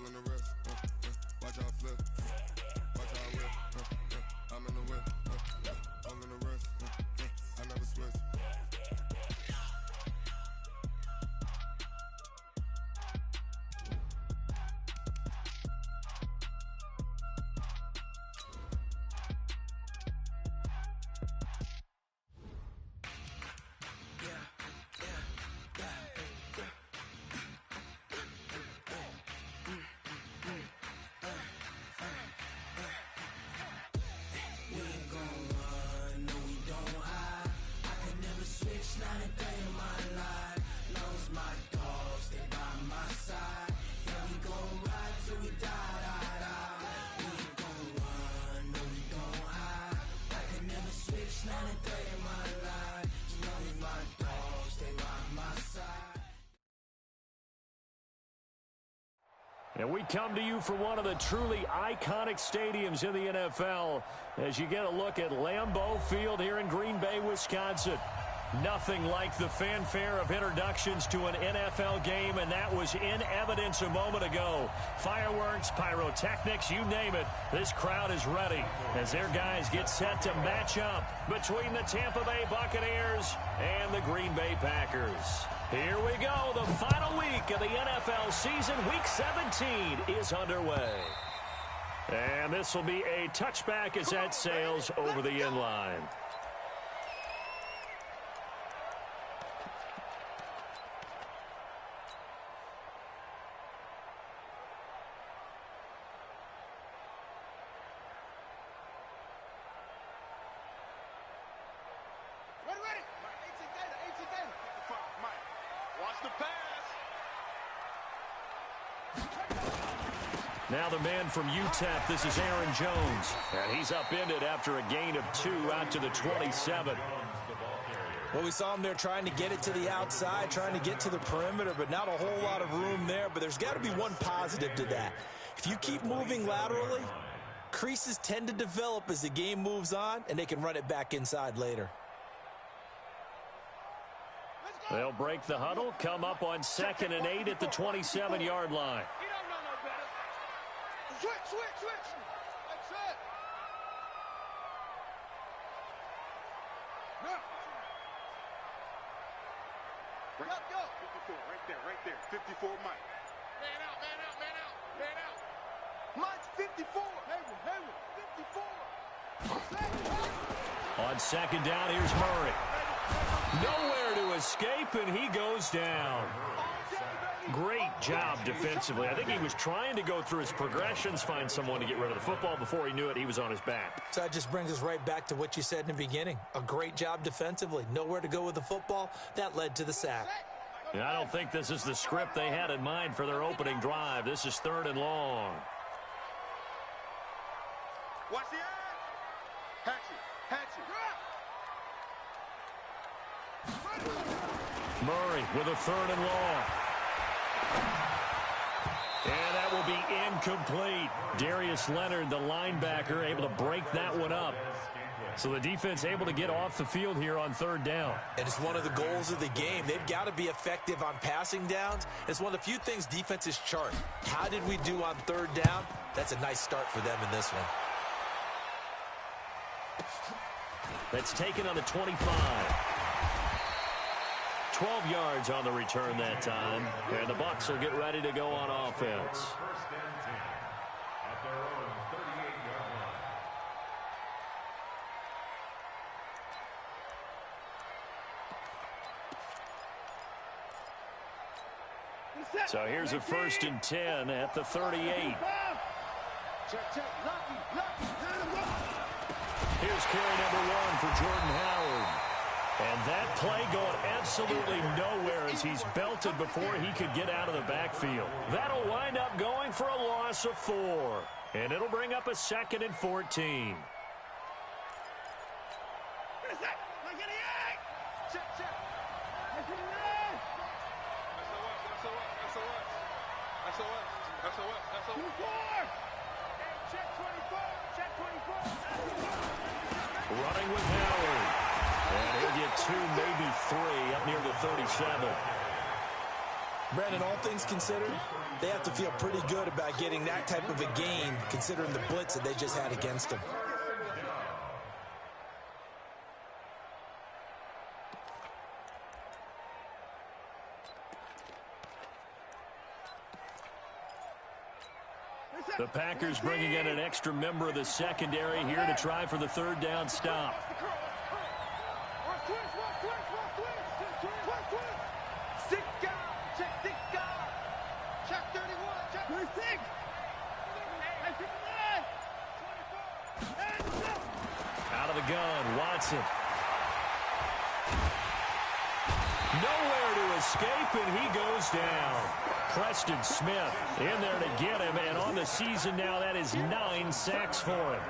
all in the wrist. Watch how I flip. Watch how I whip. I'm in the whip. All in the wrist. I never switch. And we come to you from one of the truly iconic stadiums in the NFL as you get a look at Lambeau Field here in Green Bay, Wisconsin. Nothing like the fanfare of introductions to an NFL game, and that was in evidence a moment ago. Fireworks, pyrotechnics, you name it. This crowd is ready as their guys get set to match up between the Tampa Bay Buccaneers and the Green Bay Packers. Here we go. The final week of the NFL season, Week 17, is underway. And this will be a touchback as that sails over the end line. Now the man from UTEP, this is Aaron Jones. And he's upended after a gain of 2 out to the 27. Well, we saw him there trying to get it to the outside, trying to get to the perimeter, but not a whole lot of room there. But there's got to be one positive to that. If you keep moving laterally, creases tend to develop as the game moves on, and they can run it back inside later. They'll break the huddle, come up on 2nd and 8 at the 27-yard line. Switch. That's it. No. Go. 54, right there. 54, Mike. Man out. Mike's 54. Hayward, 54. On 2nd down, here's Murray. Nowhere to escape, and he goes down. Great job defensively. I think he was trying to go through his progressions, find someone to get rid of the football. Before he knew it, he was on his back. So that just brings us right back to what you said in the beginning. A great job defensively. Nowhere to go with the football. That led to the sack. And I don't think this is the script they had in mind for their opening drive. This is 3rd and long. Watch the eye. Hatchet. Murray with a 3rd and long. And that will be incomplete. Darius Leonard, the linebacker, able to break that one up. So the defense able to get off the field here on 3rd down. And it's one of the goals of the game. They've got to be effective on passing downs. It's one of the few things defenses chart. How did we do on 3rd down? That's a nice start for them in this one. That's taken on the 25. 12 yards on the return that time. And the Bucs will get ready to go on offense. So here's a 1st and 10 at the 38. Here's carry number 1 for Jordan Howard. And that play going absolutely nowhere as he's belted before he could get out of the backfield. That'll wind up going for a loss of 4. And it'll bring up a 2nd and 14. Running with Howard. And he'll get 2, maybe 3 up near the 37. Brandon, all things considered, they have to feel pretty good about getting that type of a gain, considering the blitz that they just had against them. The Packers bringing in an extra member of the secondary here to try for the third down stop. Out of the gun, Watson. Nowhere to escape, and he goes down. Preston Smith in there to get him, and on the season now, that is 9 sacks for him.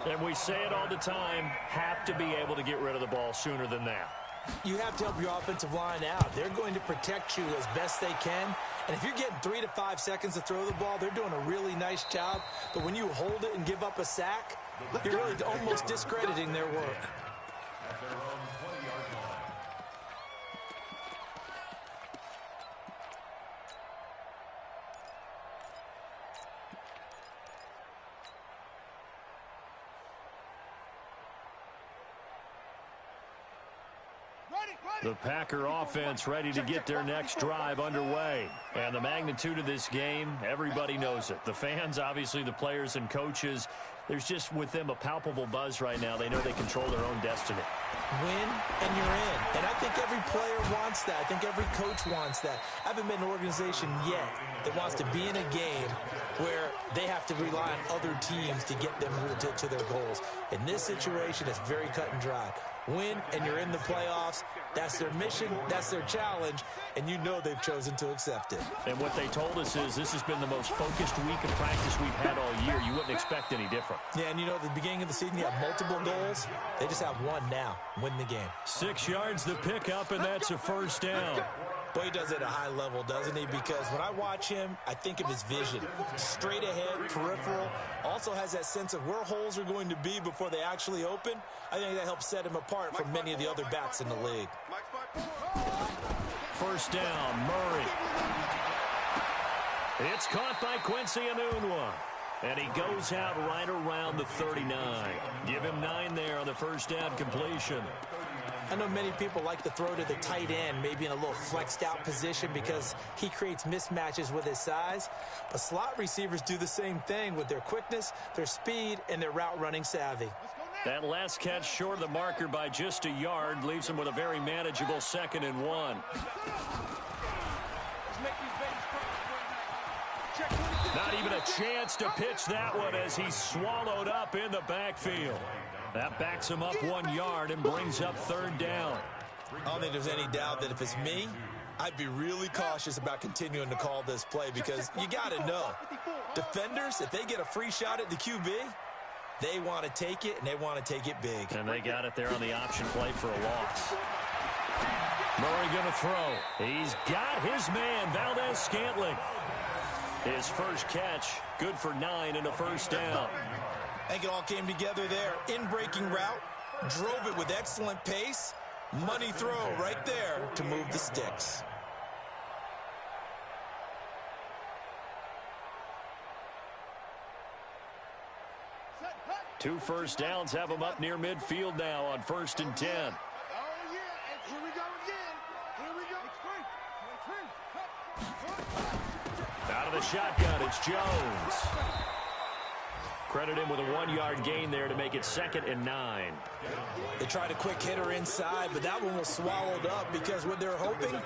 And we say it all the time, have to be able to get rid of the ball sooner than that. You have to help your offensive line out. They're going to protect you as best they can. And if you're getting 3 to 5 seconds to throw the ball, they're doing a really nice job. But when you hold it and give up a sack, you're really almost discrediting their work. The Packer offense ready to get their next drive underway. And the magnitude of this game, everybody knows it. The fans, obviously the players and coaches, there's just with them a palpable buzz right now. They know they control their own destiny. Win and you're in. And I think every player wants that. I think every coach wants that. I haven't been an organization yet that wants to be in a game where they have to rely on other teams to get them to their goals. In this situation, it's very cut and dry. Win and you're in the playoffs. That's their mission, that's their challenge, and you know they've chosen to accept it. And what they told us is this has been the most focused week of practice we've had all year. You wouldn't expect any different. Yeah, and you know, at the beginning of the season, you have multiple goals. They just have one now, win the game. 6 yards the pickup, and that's a first down. Boy, he does it at a high level, doesn't he? Because when I watch him, I think of his vision. Straight ahead, peripheral. Also has that sense of where holes are going to be before they actually open. I think that helps set him apart from many of the other backs in the league. First down, Murray. It's caught by Quincy Enunwa. And he goes out right around the 39. Give him 9 there on the first down completion. I know many people like to throw to the tight end, maybe in a little flexed out position because he creates mismatches with his size. But slot receivers do the same thing with their quickness, their speed, and their route running savvy. That last catch short of the marker by just a yard leaves him with a very manageable 2nd and 1. Not even a chance to pitch that one as he's swallowed up in the backfield. That backs him up 1 yard and brings up 3rd down. I don't think there's any doubt that if it's me, I'd be really cautious about continuing to call this play because you got to know, defenders, if they get a free shot at the QB, they want to take it, and they want to take it big. And they got it there on the option play for a loss. Murray going to throw. He's got his man, Valdez-Scantling. His first catch, good for 9 and a first down. I think it all came together there. In-breaking route, drove it with excellent pace. Money throw right there to move the sticks. Two first downs have him up near midfield now on 1st and 10. Oh, yeah, and here we go again. Here we go. Out of the shotgun, it's Jones. Credit him with a 1-yard gain there to make it 2nd and 9. They tried a quick hitter inside, but that one was swallowed up because what they're hoping,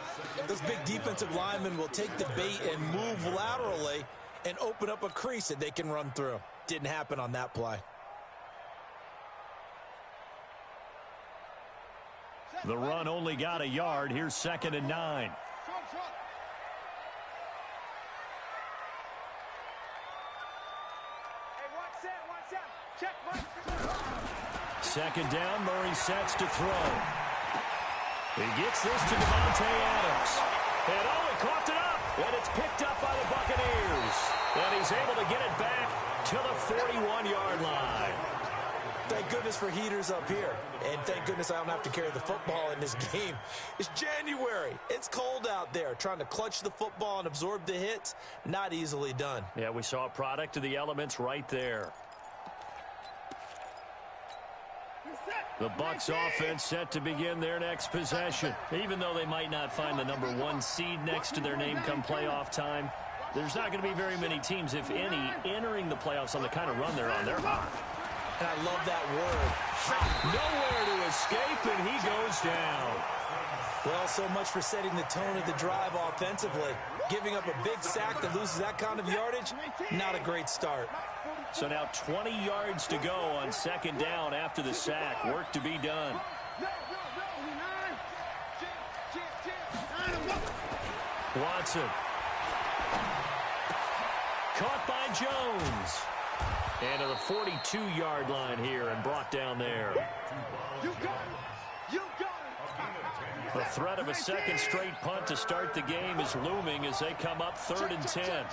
those big defensive linemen will take the bait and move laterally and open up a crease that they can run through. Didn't happen on that play. The run only got a yard. Here's 2nd and 9. Second down, Murray sets to throw. He gets this to Devontae Adams. And he coughed it up. And it's picked up by the Buccaneers. And he's able to get it back to the 41-yard line. Thank goodness for heaters up here. And thank goodness I don't have to carry the football in this game. It's January. It's cold out there. Trying to clutch the football and absorb the hits, not easily done. Yeah, we saw a product of the elements right there. The Bucs offense set to begin their next possession. Even though they might not find the number 1 seed next to their name come playoff time, there's not going to be very many teams, if any, entering the playoffs on the kind of run they're on. They're hot. And I love that word, hot. Nowhere to escape, and he goes down. Well, so much for setting the tone of the drive offensively. Giving up a big sack that loses that kind of yardage, not a great start. So now 20 yards to go on second down after the sack. Work to be done. Watson. Caught by Jones. And to the 42-yard line here and brought down there. The threat of a second straight punt to start the game is looming as they come up 3rd and 10.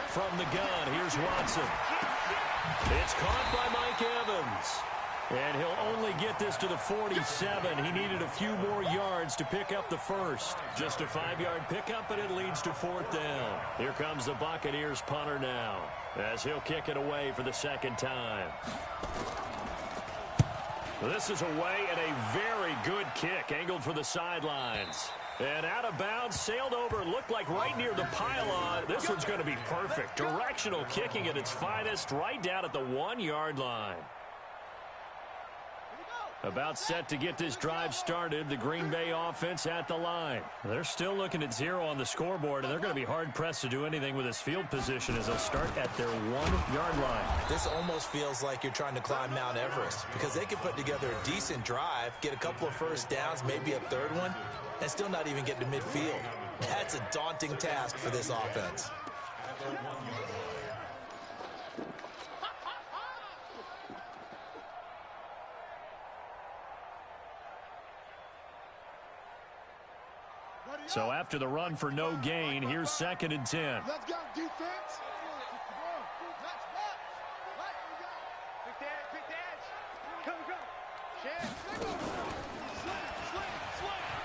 From the gun, here's Watson. It's caught by Mike Evans. And he'll only get this to the 47. He needed a few more yards to pick up the first. Just a 5-yard pickup, and it leads to 4th down. Here comes the Buccaneers punter now, as he'll kick it away for the second time. This is away and a very good kick, angled for the sidelines. And out of bounds, sailed over, looked like right near the pylon. This one's going to be perfect. Directional kicking at its finest, right down at the 1-yard line. About set to get this drive started, the Green Bay offense at the line. They're still looking at 0 on the scoreboard, and they're going to be hard-pressed to do anything with this field position as they'll start at their 1-yard line. This almost feels like you're trying to climb Mount Everest, because they could put together a decent drive, get a couple of first downs, maybe a third one, and still not even get to midfield. That's a daunting task for this offense. So after the run for no gain, here's 2nd and 10. Let's go, defense.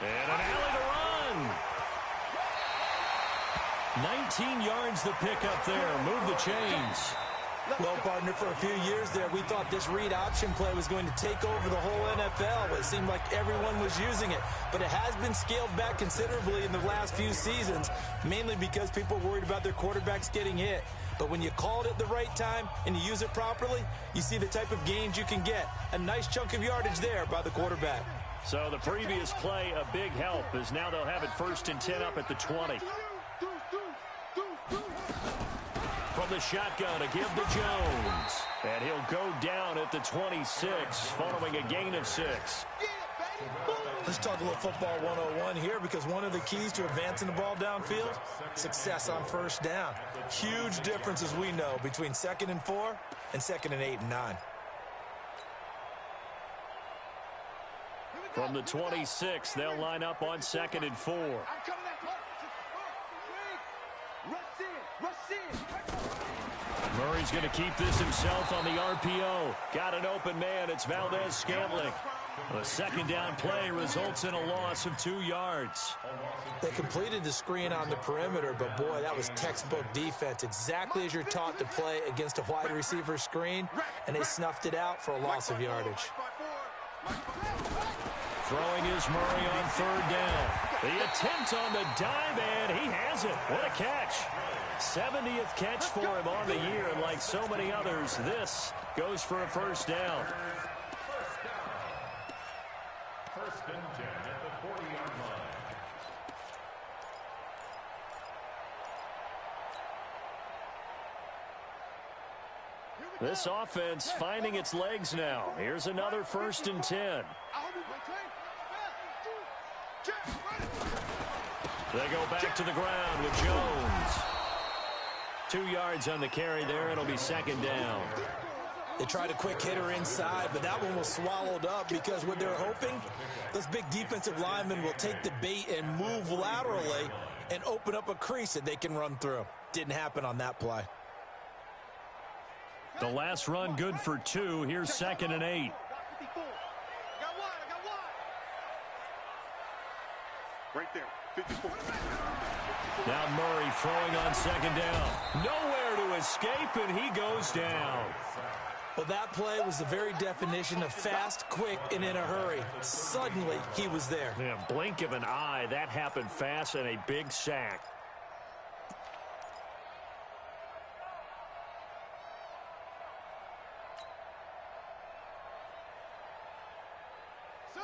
And an alley to run. 19 yards the pickup there. Move the chains. Well, partner, for a few years there, we thought this read option play was going to take over the whole NFL. It seemed like everyone was using it. But it has been scaled back considerably in the last few seasons, mainly because people are worried about their quarterbacks getting hit. But when you call it at the right time and you use it properly, you see the type of gains you can get. A nice chunk of yardage there by the quarterback. So the previous play, a big help, as now they'll have it 1st and 10 up at the 20. From the shotgun to give to Jones. And he'll go down at the 26 following a gain of 6. Let's talk a little football 101 here, because one of the keys to advancing the ball downfield, success on first down. Huge difference, as we know, between 2nd and 4 and 2nd and 8 and 9. From the 26, they'll line up on 2nd and 4. Murray's going to keep this himself on the RPO. Got an open man. It's Valdez-Scantling. The second down play results in a loss of 2 yards. They completed the screen on the perimeter, but boy, that was textbook defense. Exactly as you're taught to play against a wide receiver screen, and they snuffed it out for a loss of yardage. Throwing is Murray on 3rd down. The attempt on the dive, and he has it. What a catch. 70th catch for him on the year, and like so many others, this goes for a 1st down. 1st and 10 at the 40-yard line. This offense finding its legs now. Here's another 1st and 10. They go back to the ground with Jones. 2 yards on the carry there. It'll be 2nd down. They tried a quick hitter inside, but that one was swallowed up because what they're hoping, those big defensive linemen will take the bait and move laterally and open up a crease that they can run through. Didn't happen on that play. The last run good for 2. Here's 2nd and 8. Right there, 54. Now Murray throwing on 2nd down. Nowhere to escape, and he goes down. Well, that play was the very definition of fast, quick, and in a hurry. Suddenly, he was there. Yeah, blink of an eye. That happened fast, and a big sack.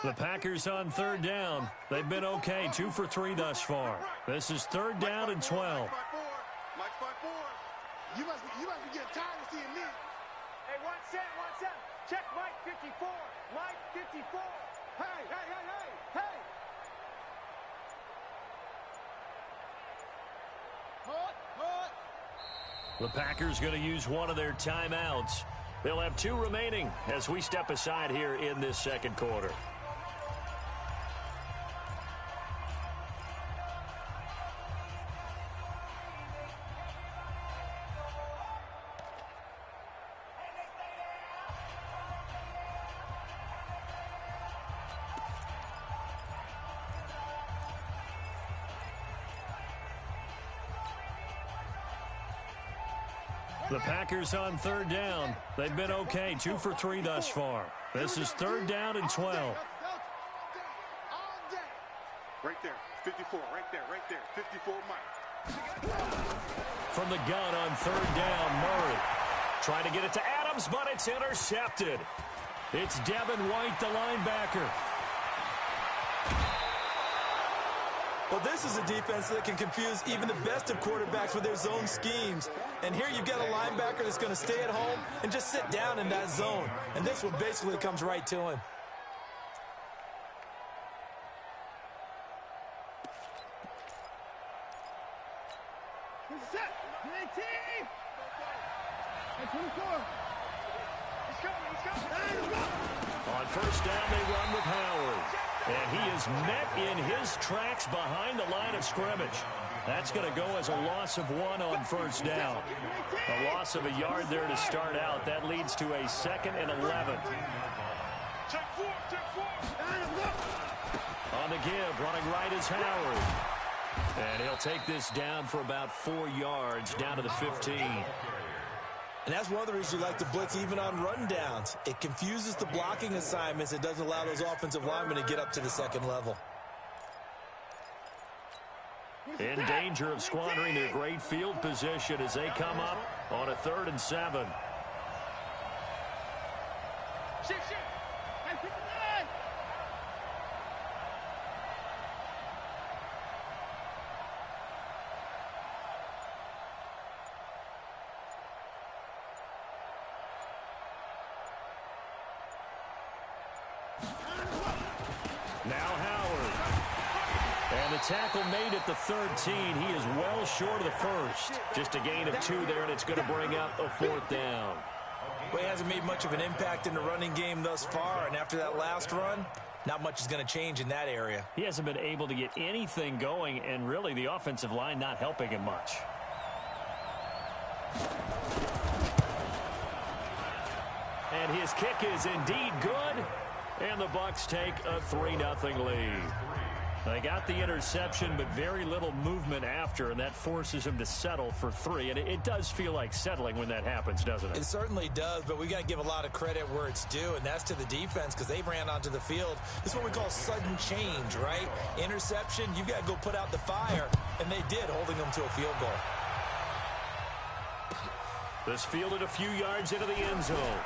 The Packers on 3rd down. They've been okay, 2 for 3 thus far. This is 3rd down and 12. Mike 5-4. You must be getting tired of seeing me. Hey, 1-7. Check Mike 54. Mike 54. Hey. The Packers going to use one of their timeouts. They'll have 2 remaining as we step aside here in this 2nd quarter. The Packers on 3rd down. They've been okay, 2 for 3 thus far. This is 3rd down and 12. Right there, 54, right there, 54 Mike. From the gun on 3rd down, Murray. Trying to get it to Adams, but it's intercepted. It's Devin White, the linebacker. Well, this is a defense that can confuse even the best of quarterbacks with their zone schemes. And here you've got a linebacker that's going to stay at home and just sit down in that zone. And this one basically comes right to him. On 1st down, they run with Howard. And he is met in his tracks behind the line of scrimmage. That's going to go as a loss of 1 on 1st down. A loss of a yard there to start out. That leads to a 2nd and 11. On the give, running right is Howard. And he'll take this down for about 4 yards, down to the 15. And that's one of the reasons you like to blitz even on run downs. It confuses the blocking assignments. It doesn't allow those offensive linemen to get up to the 2nd level. In danger of squandering their great field position as they come up on a 3rd and 7. Now Howard. And the tackle made at the 13. He is well short of the 1st. Just a gain of 2 there, and it's going to bring up a 4th down. Well, he hasn't made much of an impact in the running game thus far, and after that last run, not much is going to change in that area. He hasn't been able to get anything going, and really the offensive line not helping him much. And his kick is indeed good. And the Bucs take a 3-0 lead. They got the interception, but very little movement after, and that forces him to settle for 3. And it does feel like settling when that happens, doesn't it? It certainly does, but we got to give a lot of credit where it's due, and that's to the defense because they ran onto the field. This is what we call sudden change, right? Interception, you got to go put out the fire, and they did, holding them to a field goal. This fielded a few yards into the end zone.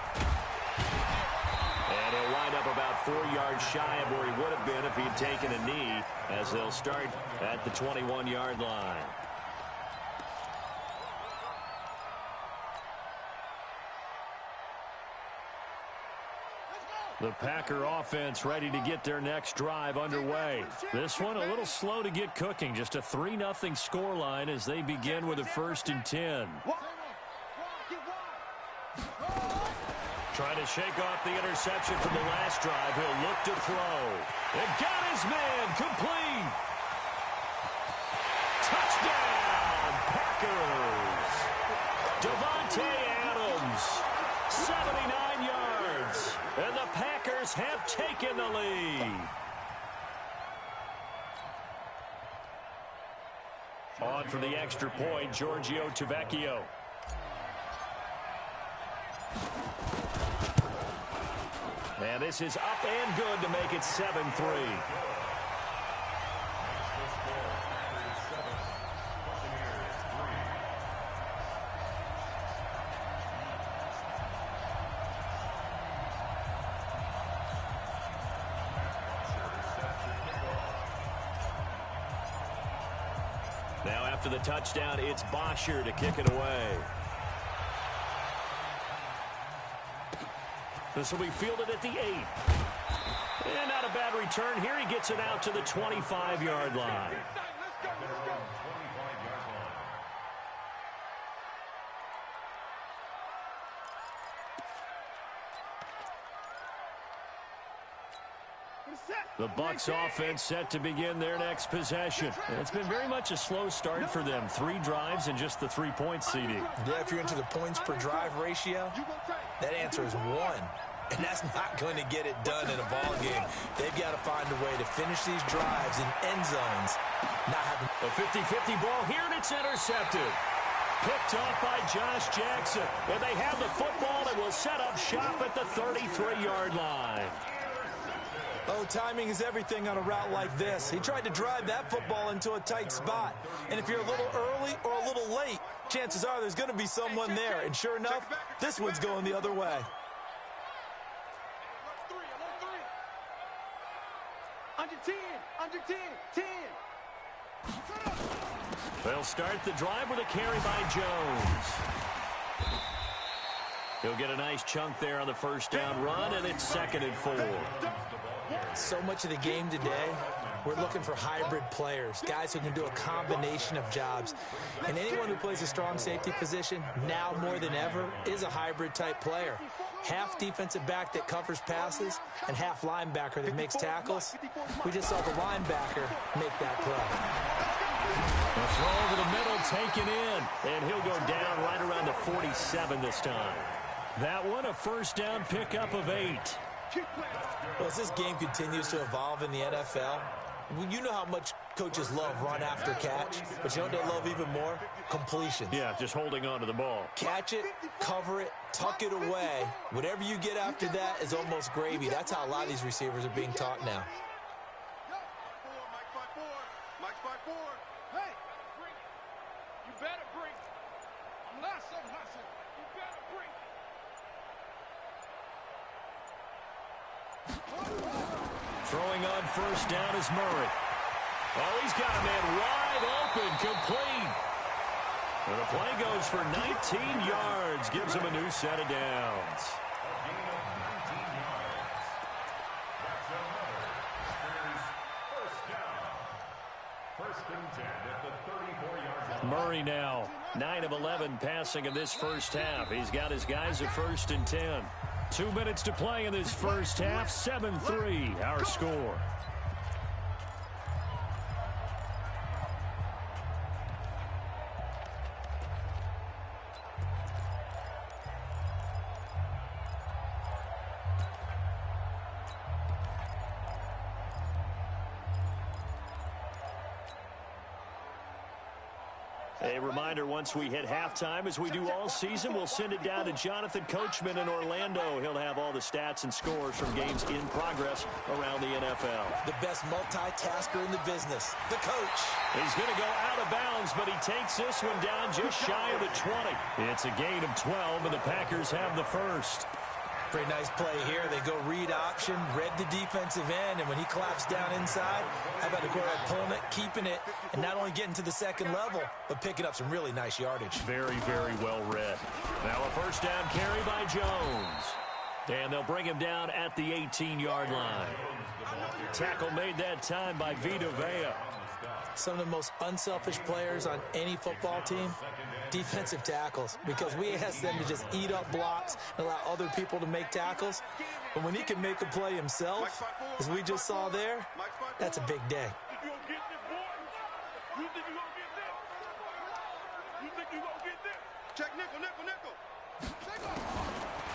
And he'll wind up about 4 yards shy of where he would have been if he had taken a knee, as they'll start at the 21-yard line. The Packer offense ready to get their next drive underway. This one a little slow to get cooking. Just a 3-0 scoreline as they begin with a 1st and 10. Trying to shake off the interception from the last drive. He'll look to throw. And got his man complete. Packers. Devontae Adams, 79 yards, and the Packers have taken the lead. On for the extra point, Giorgio Tavecchio. And this is up and good to make it 7-3. Now after the touchdown, it's Bosher to kick it away. This will be fielded at the 8. And not a bad return here. He gets it out to the 25-yard line. The Bucs offense set to begin their next possession. And it's been very much a slow start for them. 3 drives and just the 3-point seeding. Yeah, if you're into the points per drive ratio, that answer is 1. And that's not going to get it done in a ball game. They've got to find a way to finish these drives in end zones. Not having a 50-50 ball here, and it's intercepted. Picked off by Josh Jackson. And they have the football and will set up shop at the 33-yard line. Oh, timing is everything on a route like this. He tried to drive that football into a tight spot. And if you're a little early or a little late, chances are there's going to be someone there. And sure enough, this one's going the other way. Under 10, under 10, 10. They'll start the drive with a carry by Jones. He'll get a nice chunk there on the first down run, and it's 2nd and 4. So much of the game today, we're looking for hybrid players, guys who can do a combination of jobs. And anyone who plays a strong safety position, now more than ever, is a hybrid type player. Half defensive back that covers passes and half linebacker that makes tackles. We just saw the linebacker make that play. The throw over the middle taken in, and he'll go down right around the 47 this time. That one a first down pickup of 8. Well, as this game continues to evolve in the NFL, you know how much coaches love run after catch, but you know what they love even more? Completions. Yeah, just holding on to the ball. Catch it, cover it, tuck it away. Whatever you get after that is almost gravy. That's how a lot of these receivers are being taught now. Mike's 5-4. Hey, bring it. You better bring it. I'm hustling. You better bring it. Throwing on first down is Murray. Oh, he's got a man wide open, complete. And the play goes for 19 yards, gives him a new set of downs. Murray now, 9 of 11 passing in this first half. He's got his guys at 1st and 10. 2 minutes to play in this first half. 7-3, our score. A reminder, once we hit halftime, as we do all season, we'll send it down to Jonathan Coachman in Orlando. He'll have all the stats and scores from games in progress around the NFL. The best multitasker in the business, the coach. He's going to go out of bounds, but he takes this one down just shy of the 20. It's a gain of 12, and the Packers have the first. Pretty nice play here. They go read option, read the defensive end, and when he collapsed down inside, how about the quarterback pulling it, keeping it, and not only getting to the second level, but picking up some really nice yardage. Very, very well read. Now a first down carry by Jones. And they'll bring him down at the 18-yard line. Tackle made that time by Vita Vea. Some of the most unselfish players on any football team, defensive tackles, because we ask them to just eat up blocks and allow other people to make tackles. But when he can make a play himself, as we just saw there, that's a big day. You think you gonna get this? Check nickel, nickel, nickel.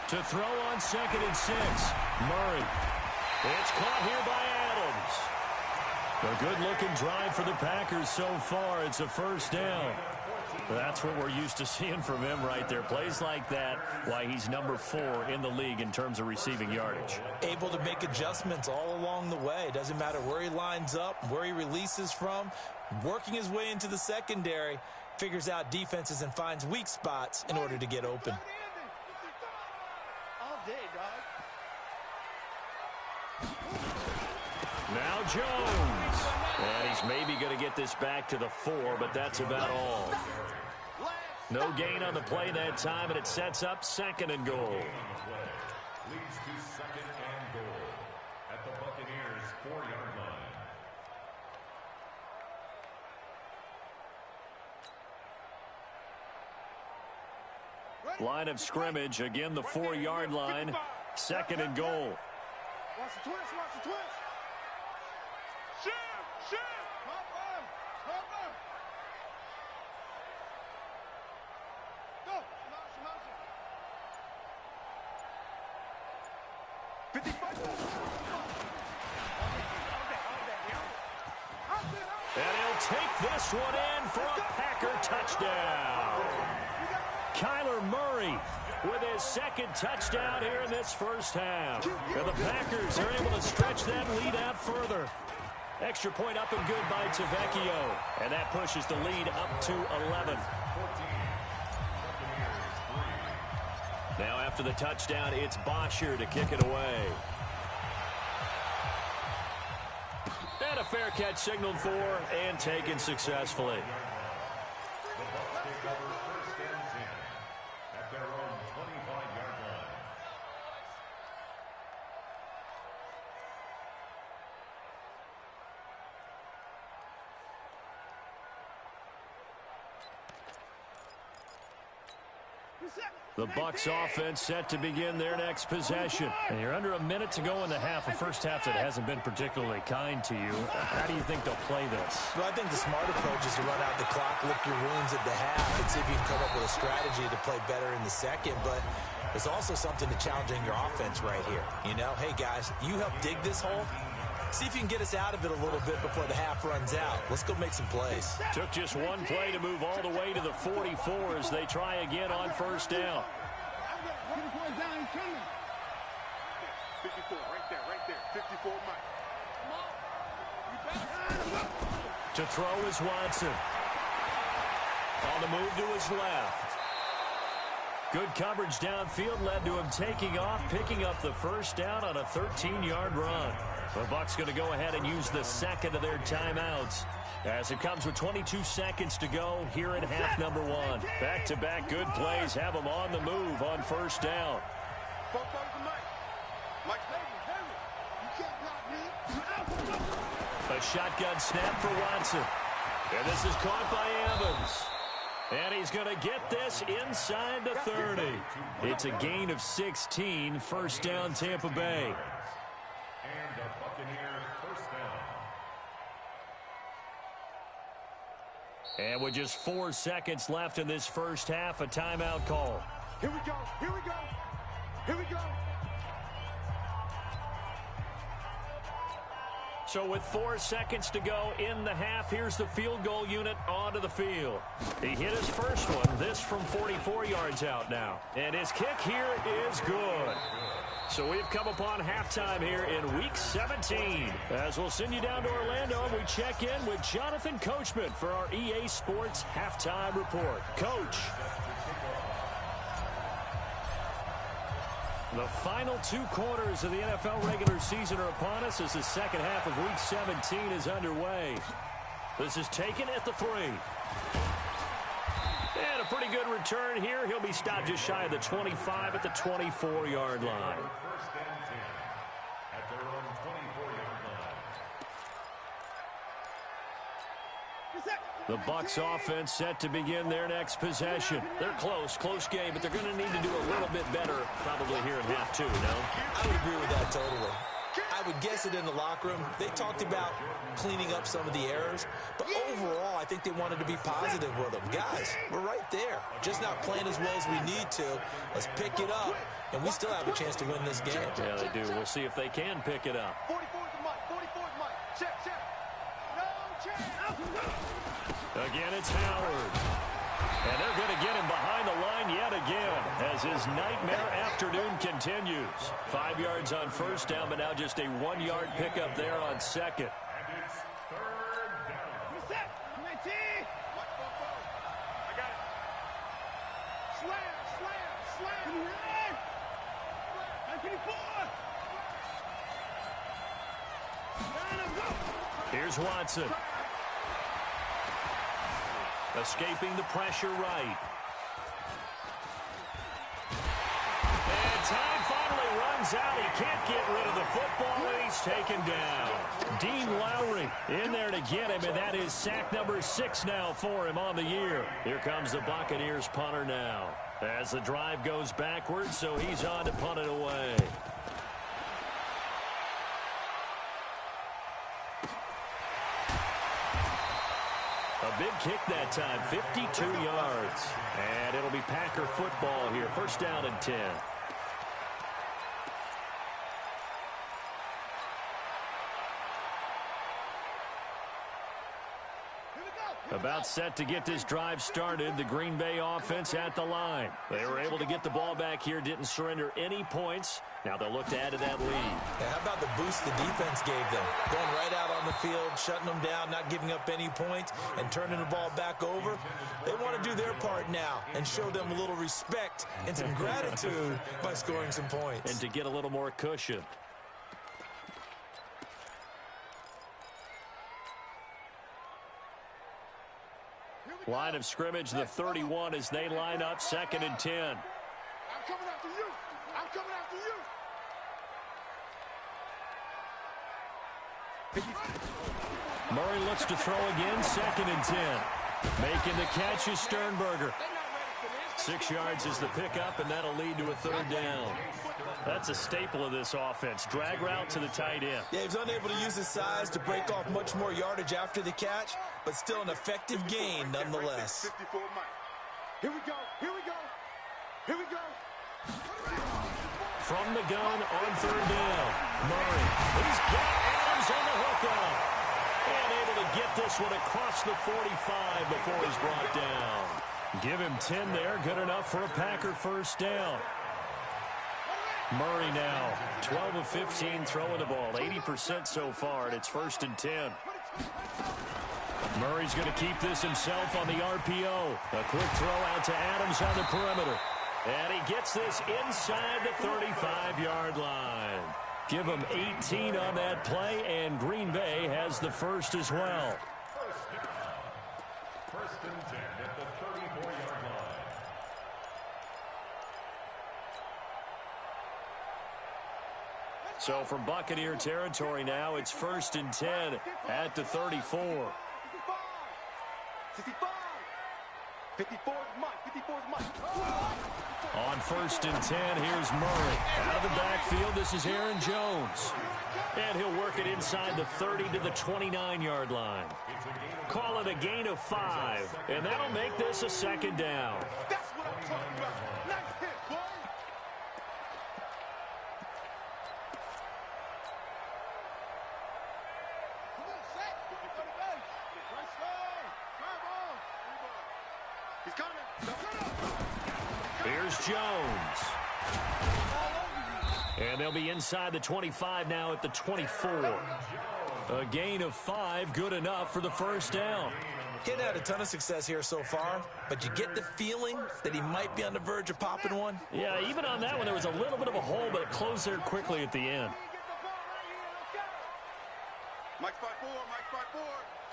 To throw on 2nd and 6. Murray. It's caught here by Adams. A good-looking drive for the Packers so far. It's a first down. That's what we're used to seeing from him right there. Plays like that, why he's number 4 in the league in terms of receiving yardage. Able to make adjustments all along the way. Doesn't matter where he lines up, where he releases from. Working his way into the secondary, figures out defenses and finds weak spots in order to get open. All day, dog. Now Jones. And he's maybe going to get this back to the 4, but that's about all. No gain on the play that time, and it sets up 2nd and goal. Leads to 2nd and goal at the Buccaneers' 4-yard line. Line of scrimmage, again the 4-yard line. 2nd and goal. Watch the twist, watch the twist. Shift. Hopper. Go. Motion. 55. And he'll take this one in for a Packer touchdown. Kyler Murray with his 2nd touchdown here in this first half. And the Packers are able to stretch that lead out further. Extra point up and good by Tavecchio. And that pushes the lead up to 11. Now after the touchdown, it's Bosher to kick it away. And a fair catch signaled for and taken successfully. The Bucs take over 1st and 10 at their own 25-yard line. The Bucs offense set to begin their next possession. And you're under a minute to go in the half, a first half that hasn't been particularly kind to you. How do you think they'll play this? Well, I think the smart approach is to run out the clock, lick your wounds at the half, and see if you can come up with a strategy to play better in the second. But there's also something to challenging your offense right here. You know, hey, guys, you help dig this hole. See if you can get us out of it a little bit before the half runs out. Let's go make some plays. Took just one play to move all the way to the 44 as they try again on first down. 54, right there. 54, Mike. To throw is Watson. On the move to his left. Good coverage downfield led to him taking off, picking up the first down on a 13-yard run. The Bucs going to go ahead and use the 2nd of their timeouts as it comes with 22 seconds to go here in half number 1. Back-to-back good plays have them on the move on first down. A shotgun snap for Watson. And this is caught by Evans. And he's going to get this inside the 30. It's a gain of 16, first down Tampa Bay. And a Buccaneers first down. And with just 4 seconds left in this first half, a timeout call. Here we go. So with 4 seconds to go in the half, here's the field goal unit onto the field. He hit his first one, this from 44 yards out now. And his kick here is good. So we've come upon halftime here in Week 17. As we'll send you down to Orlando, and we check in with Jonathan Coachman for our EA Sports Halftime Report. Coach. The final 2 quarters of the NFL regular season are upon us as the second half of Week 17 is underway. This is taken at the 3. And a pretty good return here. He'll be stopped just shy of the 25 at the 24-yard line. First and 10 at their own 24-yard line. The Bucs offense set to begin their next possession. They're close game, but they're going to need to do a little bit better probably here in half 2, no? I would agree with that totally. I would guess it in the locker room. They talked about cleaning up some of the errors, but overall, I think they wanted to be positive with them. Guys, we're right there. Just not playing as well as we need to. Let's pick it up, and we still have a chance to win this game. Yeah, they do. We'll see if they can pick it up. 44's the mic. 44's mic. Check, check. No chance. Again, it's Howard. And they're going to get him behind the line yet again as his nightmare afternoon continues. 5 yards on first down, but now just a 1-yard pickup there on second. And it's third down. Reset. 19. I got it. Slam, slam, slam. And 54. Here's Watson. Escaping the pressure right. And time finally runs out. He can't get rid of the football, and he's taken down. Dean Lowry in there to get him, and that is sack number 6 now for him on the year. Here comes the Buccaneers punter now. As the drive goes backwards, so he's on to punt it away. A big kick that time, 52 yards. And it'll be Packer football here. First down and 10. About set to get this drive started. The Green Bay offense at the line. They were able to get the ball back here, didn't surrender any points. Now they'll look to add to that lead. Yeah, how about the boost the defense gave them? Going right out on the field, shutting them down, not giving up any points, and turning the ball back over. They want to do their part now and show them a little respect and some gratitude by scoring some points. And to get a little more cushion. Line of scrimmage, the 31 as they line up, 2nd and 10. I'm coming after you. I'm coming after you. Murray looks to throw again, 2nd and 10. Making the catch is Sternberger. 6 yards is the pickup, and that'll lead to a 3rd down. That's a staple of this offense. Drag route to the tight end. Yeah, he's unable to use his size to break off much more yardage after the catch, but still an effective gain nonetheless. 54 Mike. Here we go. Here we go. Here we go. From the gun on 3rd down. Murray. He's got Adams on the hookup. And able to get this one across the 45 before he's brought down. Give him 10 there. Good enough for a Packer first down. Murray now, 12 of 15 throwing the ball, 80% so far, and it's 1st and 10. Murray's going to keep this himself on the RPO. A quick throw out to Adams on the perimeter. And he gets this inside the 35-yard line. Give him 18 on that play, and Green Bay has the first as well. First and 10 at the 34-yard line. So from Buccaneer territory now, it's 1st and 10 at the 34. 65. 54's Mike. 54's Mike. On 1st and 10, here's Murray. Out of the backfield, this is Aaron Jones. And he'll work it inside the 30 to the 29-yard line. Call it a gain of 5, and that'll make this a 2nd down. That's what I'm talking about. Nice hit, boy. Come on, set. Let's go. He's coming. Here's Jones. And they'll be inside the 25 now at the 24. A gain of 5, good enough for the first down. He's had a ton of success here so far, but you get the feeling that he might be on the verge of popping one. Yeah, even on that one, there was a little bit of a hole, but it closed there quickly at the end. Mike 5-4. Mike 5-4.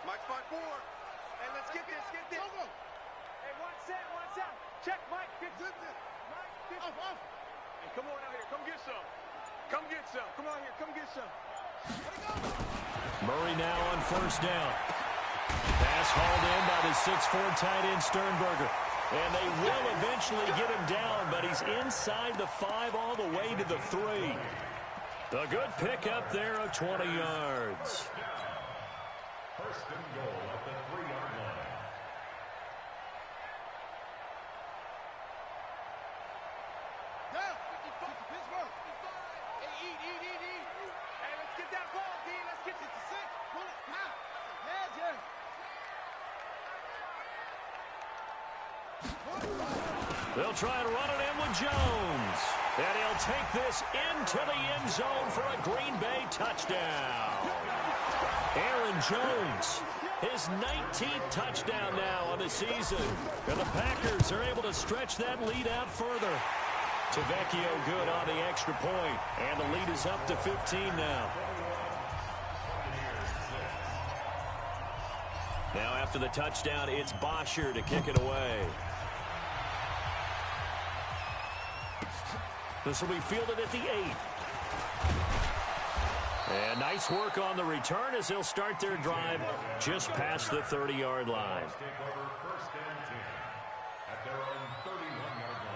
Mike 5-4. Hey, let's get this. Get this. Hey, one set. Check, Mike. Get this. Mike, off. Hey, come on out here. Come get some. Come get some. Come on here. Come get some. Murray now on 1st down. Pass hauled in by the 6'4" tight end Sternberger. And they will eventually get him down, but he's inside the 5 all the way to the 3. A good pickup there of 20 yards. First and goal at the 3-yard line. Down. 55. Pittsburgh. 55. Hey, eat. Hey, let's get that ball, D. Let's get it to 6. Pull it. Now. Head, yeah. They'll try to run it in with Jones. And he'll take this into the end zone for a Green Bay touchdown. Aaron Jones, his 19th touchdown now on the season. And the Packers are able to stretch that lead out further. Tavecchio good on the extra point. And the lead is up to 15 now. Now after the touchdown, it's Bosher to kick it away. This will be fielded at the 8. And nice work on the return as they'll start their drive just past the 30-yard line. Take over first and 10 at their own 31-yard line.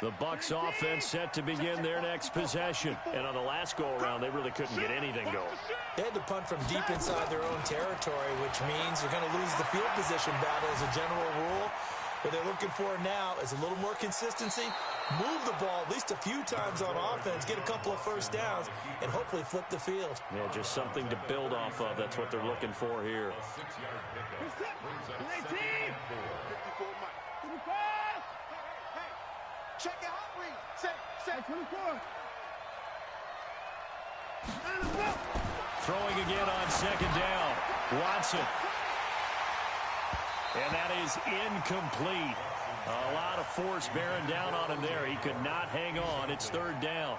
The Bucs offense set to begin their next possession. And on the last go-around, they really couldn't get anything going. They had to punt from deep inside their own territory, which means you're going to lose the field position battle as a general rule. What they're looking for now is a little more consistency, move the ball at least a few times on offense, get a couple of first downs, and hopefully flip the field. Yeah, just something to build off of. That's what they're looking for here. A 6-yard pickup brings up 2nd and 4. 54, Mike. 25. Hey. Check it out, Reed. Set. 24. Throwing again on 2nd down. Watson. And that is incomplete. A lot of force bearing down on him there. He could not hang on. It's 3rd down.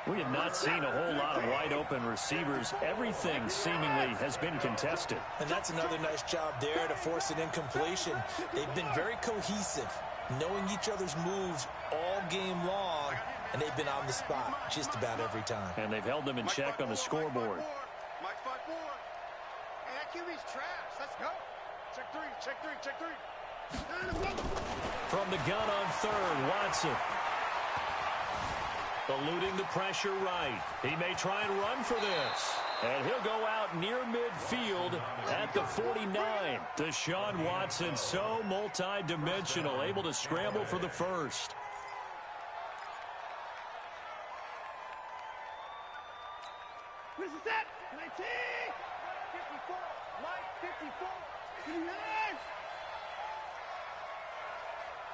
We have not seen a whole lot of wide open receivers. Everything seemingly has been contested. And that's another nice job there to force an incompletion. They've been very cohesive, knowing each other's moves all game long, and they've been on the spot just about every time. And they've held them in check on the scoreboard. Mike 5-4. Hey, that QB's trash. Let's go. Check three. From the gun on 3rd, Watson. Eluding the pressure right. He may try and run for this. And he'll go out near midfield at the 49. Deshaun Watson, so multi-dimensional, able to scramble for the first. Where's the set? 19. 54. Mike 54.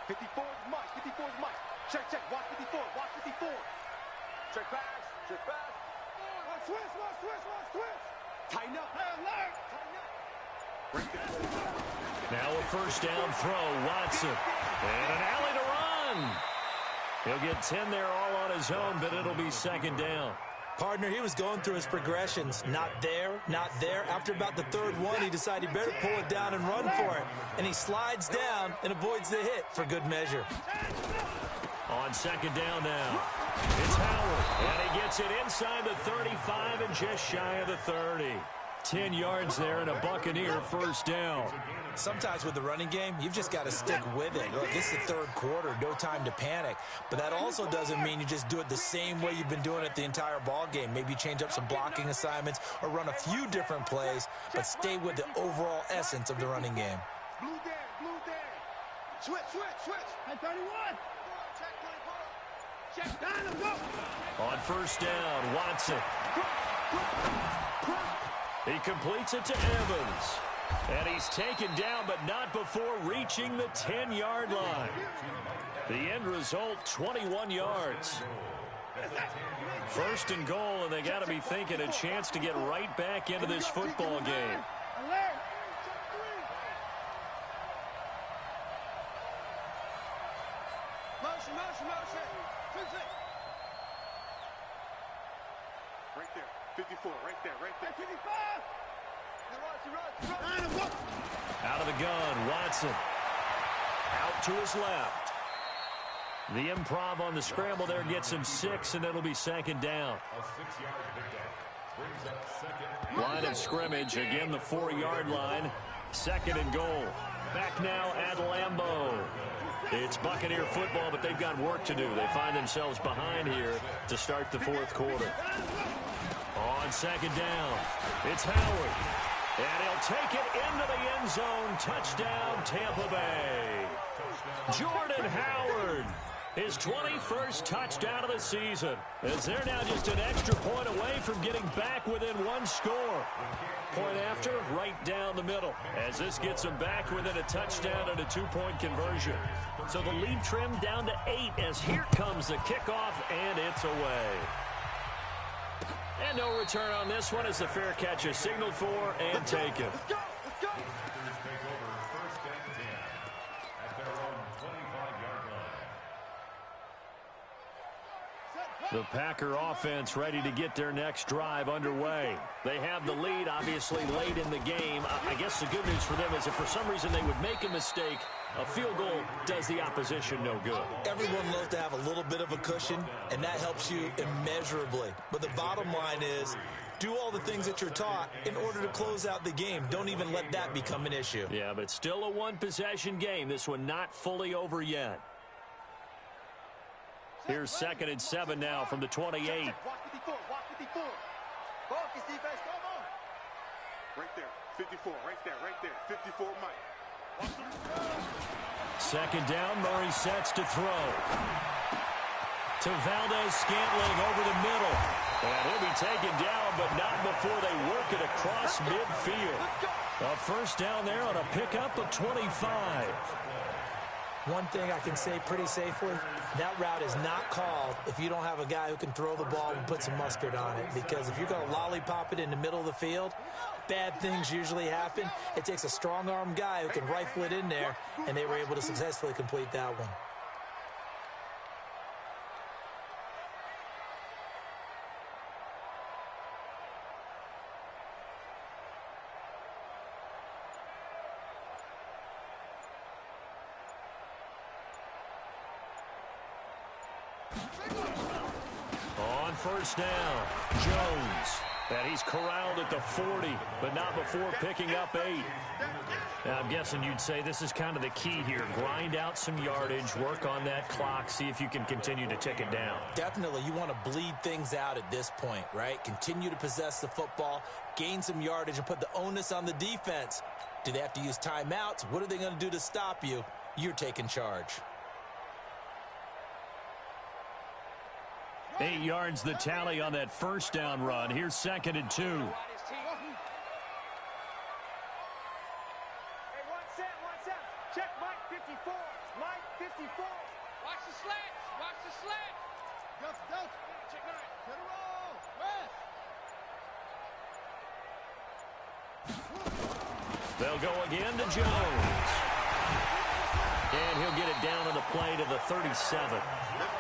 54 is Mike. 54 is Mike. Check. Watch 54. Check pass. Switch. Tighten up. Alert. Now a first down throw, Watson. And an alley to run. He'll get 10 there all on his own, but it'll be 2nd down. Partner, he was going through his progressions. Not there. After about the 3rd one, he decided he better pull it down and run for it. And he slides down and avoids the hit for good measure. On 2nd down now, it's Howard. And he gets it inside the 35 and just shy of the 30. 10 yards there and a Buccaneer first down. Sometimes with the running game, you've just got to stick with it. Look, this is the 3rd quarter, no time to panic. But that also doesn't mean you just do it the same way you've been doing it the entire ball game. Maybe change up some blocking assignments or run a few different plays, but stay with the overall essence of the running game. Blue day. Switch. Hey, 31. Check down and go. On first down, Watson. He completes it to Evans. And he's taken down, but not before reaching the 10-yard line. The end result, 21 yards. 1st and goal, and they got to be thinking a chance to get right back into this football game. Motion. Right there. 54. Right there. 55. Out of the gun, Watson. Out to his left. The improv on the scramble there gets him 6, and it'll be 2nd down. A 6-yard pickup brings up 2nd. Line of scrimmage, again the 4-yard line. Second and goal. Back now at Lambeau. It's Buccaneer football, but they've got work to do. They find themselves behind here to start the fourth quarter. On second down, it's Howard. And he'll take it into the end zone. Touchdown, Tampa Bay. Jordan Howard, his 21st touchdown of the season, as they're now just an extra point away from getting back within one score. Point after, right down the middle, as this gets them back within a touchdown and a two-point conversion. So the lead trimmed down to 8 as here comes the kickoff, and it's away. And no return on this one as the fair catch is signaled for and taken. Take over first and 10 at their own 25-yard line. The Packer offense ready to get their next drive underway. They have the lead, obviously, late in the game. I guess the good news for them is if for some reason they would make a mistake, a field goal does the opposition no good. Everyone loves to have a little bit of a cushion, and that helps you immeasurably. But the bottom line is, do all the things that you're taught in order to close out the game. Don't even let that become an issue. Yeah, but still a one-possession game. This one not fully over yet. Here's 2nd and 7 now from the 28. Watch 54, watch 54. Focus, defense, come on. Right there, 54, right there, 54, Mike. Second down, Murray sets to throw. To Valdez-Scantling over the middle. And he'll be taken down, but not before they work it across midfield. A first down there on a pickup of 25. One thing I can say pretty safely, that route is not called if you don't have a guy who can throw the ball and put some mustard on it. Because if you're going to lollipop it in the middle of the field, bad things usually happen. It takes a strong-armed guy who can rifle it in there, and they were able to successfully complete that one. On first down, Jones. And he's corralled at the 40, but not before picking up 8. Now, I'm guessing you'd say this is kind of the key here. Grind out some yardage, work on that clock, see if you can continue to tick it down. Definitely, you want to bleed things out at this point, right? Continue to possess the football, gain some yardage, and put the onus on the defense. Do they have to use timeouts? What are they going to do to stop you? You're taking charge. 8 yards the tally on that first down run. Here's 2nd and 2. Hey, one set. Check Mike 54. Mike 54. Watch the slats. Watch the slats. Check 9. Get a roll. They'll go again to Jones. And he'll get it down on the play to the 37.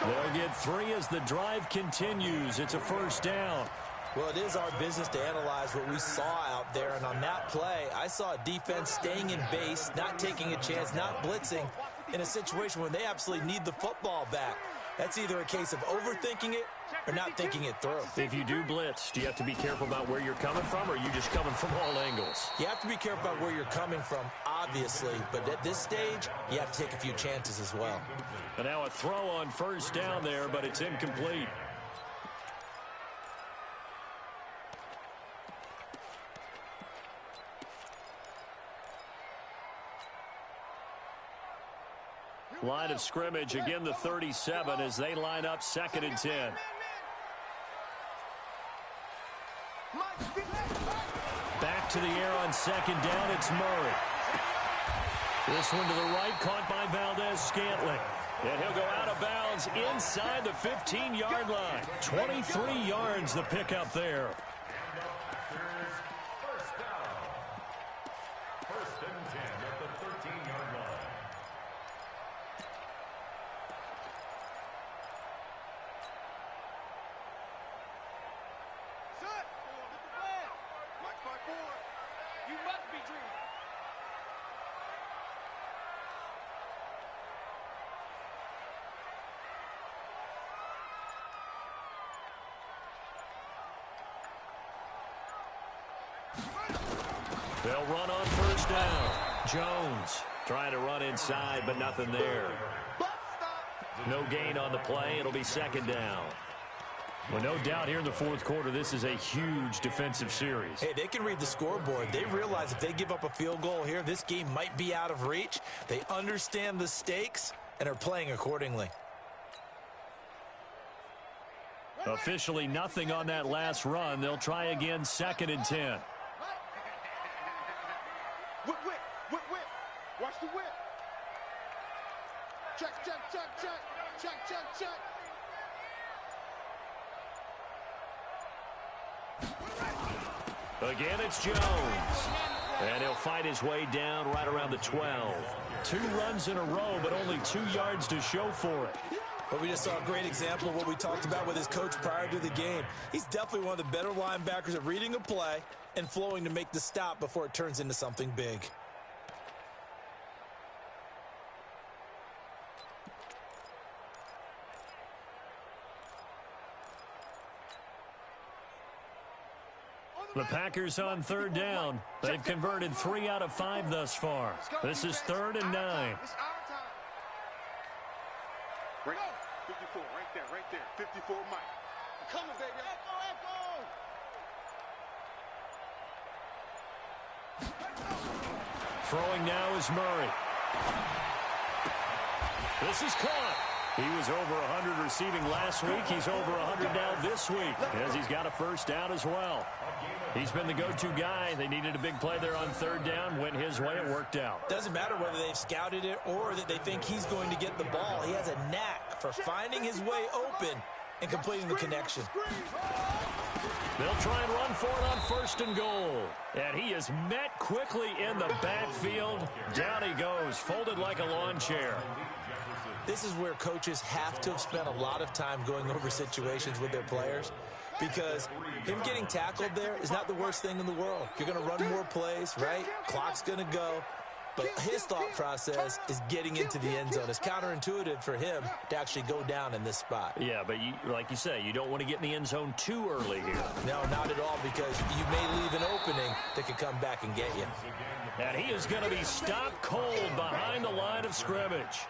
They'll get 3 as the drive continues. It's a first down. Well, it is our business to analyze what we saw out there. And on that play, I saw a defense staying in base, not taking a chance, not blitzing in a situation where they absolutely need the football back. That's either a case of overthinking it or not thinking it through. If you do blitz, do you have to be careful about where you're coming from, or are you just coming from all angles? You have to be careful about where you're coming from, obviously. But at this stage, you have to take a few chances as well. And now a throw on first down there, but it's incomplete. Line of scrimmage, again the 37 as they line up 2nd and 10. Back to the air on 2nd down, it's Murray. This one to the right, caught by Valdez-Scantling. And he'll go out of bounds inside the 15-yard line. 23 yards the pickup there. First down. 1st and 10 at the 13-yard line. Set. Look at that. Watch my board. You must be dreaming. They'll run on first down. Jones trying to run inside, but nothing there. No gain on the play. It'll be second down. Well, no doubt here in the fourth quarter, this is a huge defensive series. Hey, they can read the scoreboard. They realize if they give up a field goal here, this game might be out of reach. They understand the stakes and are playing accordingly. Officially nothing on that last run. They'll try again, 2nd and 10. Whip. Watch the whip. Check. Again, it's Jones. And he'll fight his way down right around the 12. 2 runs in a row, but only 2 yards to show for it. But we just saw a great example of what we talked about with his coach prior to the game. He's definitely one of the better linebackers at reading a play and flowing to make the stop before it turns into something big. The Packers on 3rd down. They've converted 3 out of 5 thus far. This is 3rd and 9. Right, 54, right there. 54, Mike. Coming, baby. Throwing now is Murray. This is caught. He was over 100 receiving last week. He's over 100 now this week, as he's got a first down as well. He's been the go-to guy. They needed a big play there on 3rd down. Went his way. It worked out. Doesn't matter whether they've scouted it or that they think he's going to get the ball. He has a knack for finding his way open and completing the connection. They'll try and run for it on 1st and goal. And he is met quickly in the backfield. Down he goes, folded like a lawn chair. This is where coaches have to have spent a lot of time going over situations with their players, because him getting tackled there is not the worst thing in the world. You're going to run more plays, right? Clock's going to go. But his thought process is getting into the end zone. It's counterintuitive for him to actually go down in this spot. Yeah, but like you say, you don't want to get in the end zone too early here. No, not at all, because you may leave an opening that could come back and get you. And he is going to be stopped cold behind the line of scrimmage.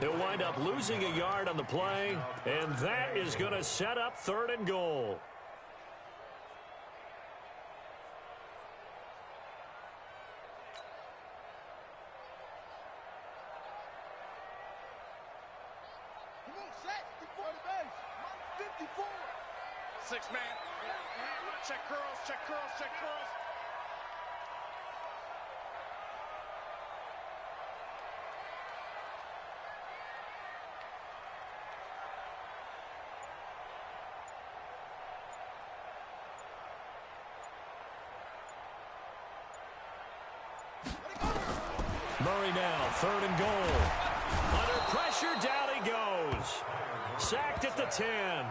He'll wind up losing a yard on the play, and that is going to set up 3rd and goal. Come on, set. Before the base. 54. 6 man. Check curls. Murray now, 3rd and goal. Under pressure, down he goes. Sacked at the 10.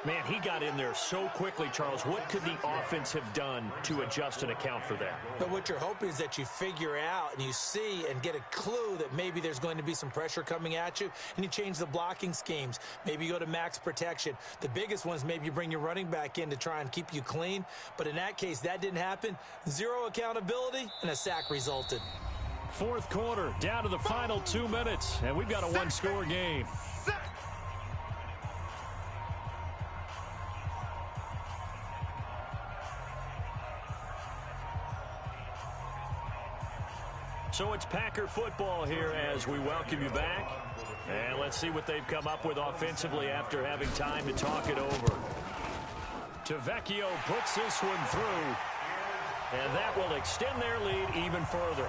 Man, he got in there so quickly, Charles. What could the offense have done to adjust and account for that? But what you're hoping is that you figure out and you see and get a clue that maybe there's going to be some pressure coming at you, and you change the blocking schemes. Maybe you go to max protection. The biggest ones, maybe you bring your running back in to try and keep you clean. But in that case, that didn't happen. 0 accountability, and a sack resulted. 4th quarter, down to the final 2 minutes, and we've got a 1-score game. So it's Packer football here as we welcome you back. And let's see what they've come up with offensively after having time to talk it over. Tavecchio puts this one through, and that will extend their lead even further.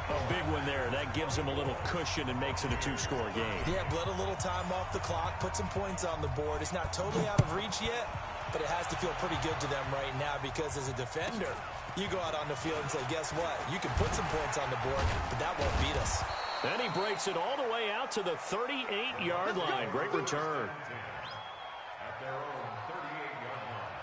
A big one there. That gives them a little cushion and makes it a 2-score game. Yeah, bled a little time off the clock, put some points on the board. It's not totally out of reach yet, but it has to feel pretty good to them right now, because as a defender, you go out on the field and say, guess what? You can put some points on the board, but that won't beat us. Then he breaks it all the way out to the 38-yard line. Great return. At their own 38-yard line.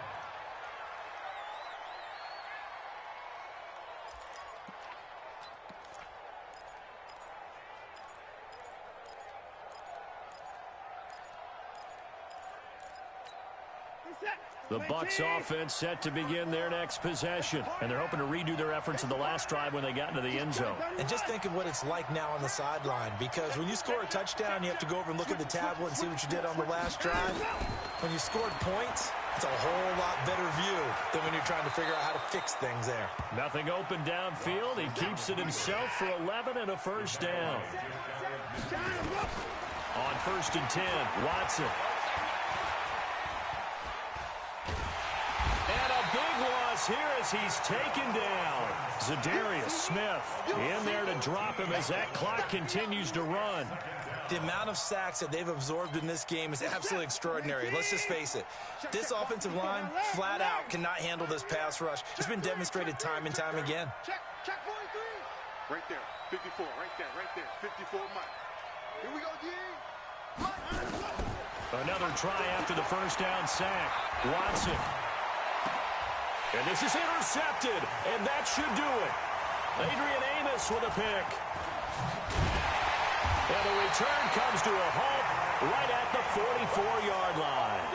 The Bucs offense set to begin their next possession, and they're hoping to redo their efforts in the last drive when they got into the end zone. And just think of what it's like now on the sideline, because when you score a touchdown, you have to go over and look at the tablet and see what you did on the last drive. When you scored points, it's a whole lot better view than when you're trying to figure out how to fix things there. Nothing open downfield. He keeps it himself for 11 and a first down. On 1st and 10, Watson. And a big loss here as he's taken down. Zadarius Smith in there to drop him as that clock continues to run. The amount of sacks that they've absorbed in this game is absolutely extraordinary. Let's just face it. This offensive line, flat out, cannot handle this pass rush. It's been demonstrated time and time again. Check 43. Right there. 54. Right there. 54 Mike. Here we go, D. Another try after the first down sack. Watson. And this is intercepted, and that should do it. Adrian Amos with a pick. And the return comes to a halt right at the 44-yard line.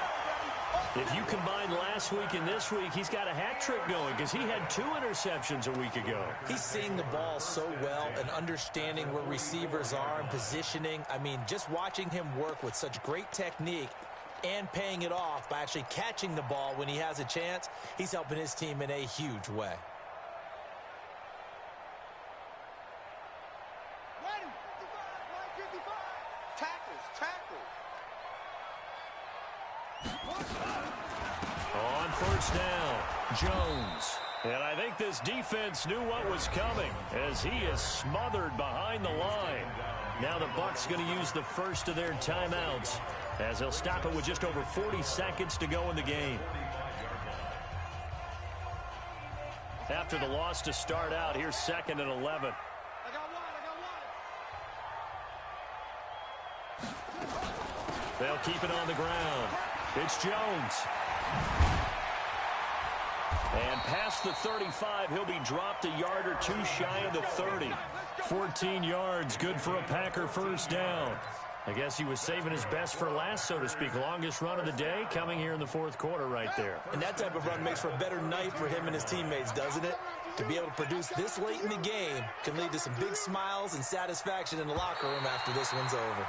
If you combine last week and this week, he's got a hat trick going because he had 2 interceptions a week ago. He's seeing the ball so well and understanding where receivers are and positioning. I mean, just watching him work with such great technique and paying it off by actually catching the ball when he has a chance, he's helping his team in a huge way. Ready. 55. Tackles. On first down, Jones. And I think this defense knew what was coming as he is smothered behind the line. Now the Bucs going to use the first of their timeouts as they'll stop it with just over 40 seconds to go in the game. After the loss to start out, here's 2nd and 11. I got one. They'll keep it on the ground. It's Jones. And past the 35, he'll be dropped a yard or 2 shy of the 30. 14 yards, good for a Packer first down. I guess he was saving his best for last, so to speak. Longest run of the day coming here in the 4th quarter right there. And that type of run makes for a better night for him and his teammates, doesn't it? To be able to produce this late in the game can lead to some big smiles and satisfaction in the locker room after this one's over.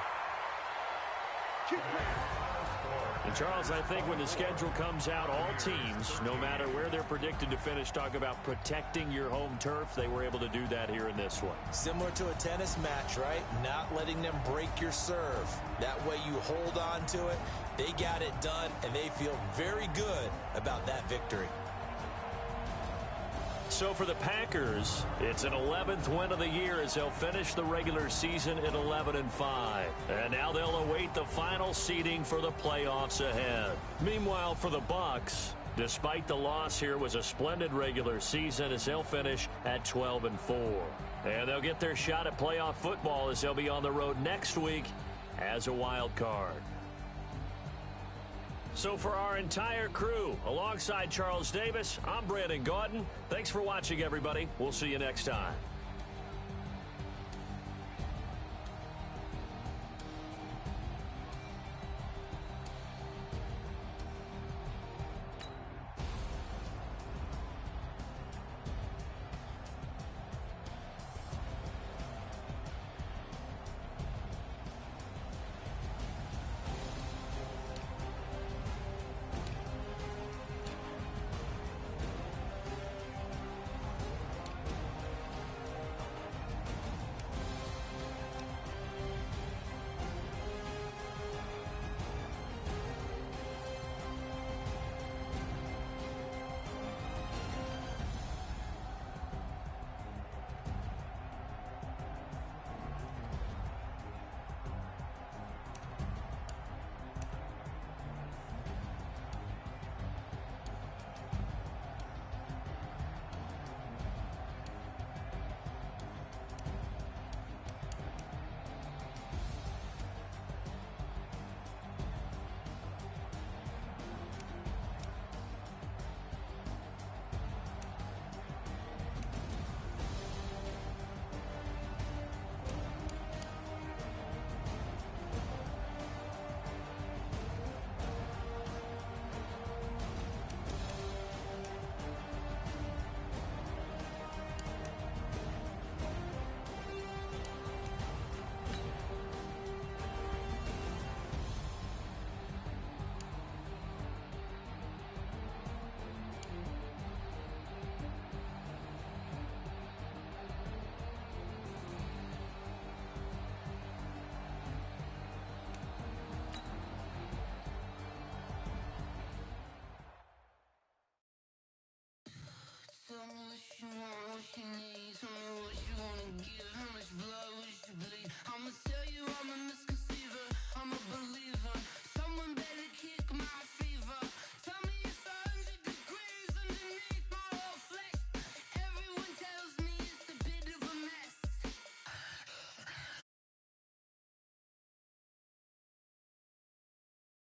And Charles, I think when the schedule comes out, all teams, no matter where they're predicted to finish, talk about protecting your home turf. They were able to do that here in this one. Similar to a tennis match, right? Not letting them break your serve. That way you hold on to it. They got it done, and they feel very good about that victory. So for the Packers, it's an 11th win of the year as they'll finish the regular season at 11-5. And now they'll await the final seeding for the playoffs ahead. Meanwhile, for the Bucs, despite the loss here, was a splendid regular season as they'll finish at 12-4. And they'll get their shot at playoff football as they'll be on the road next week as a wild card. So for our entire crew, alongside Charles Davis, I'm Brandon Gaudin. Thanks for watching, everybody. We'll see you next time. you need, tell me what you wanna give.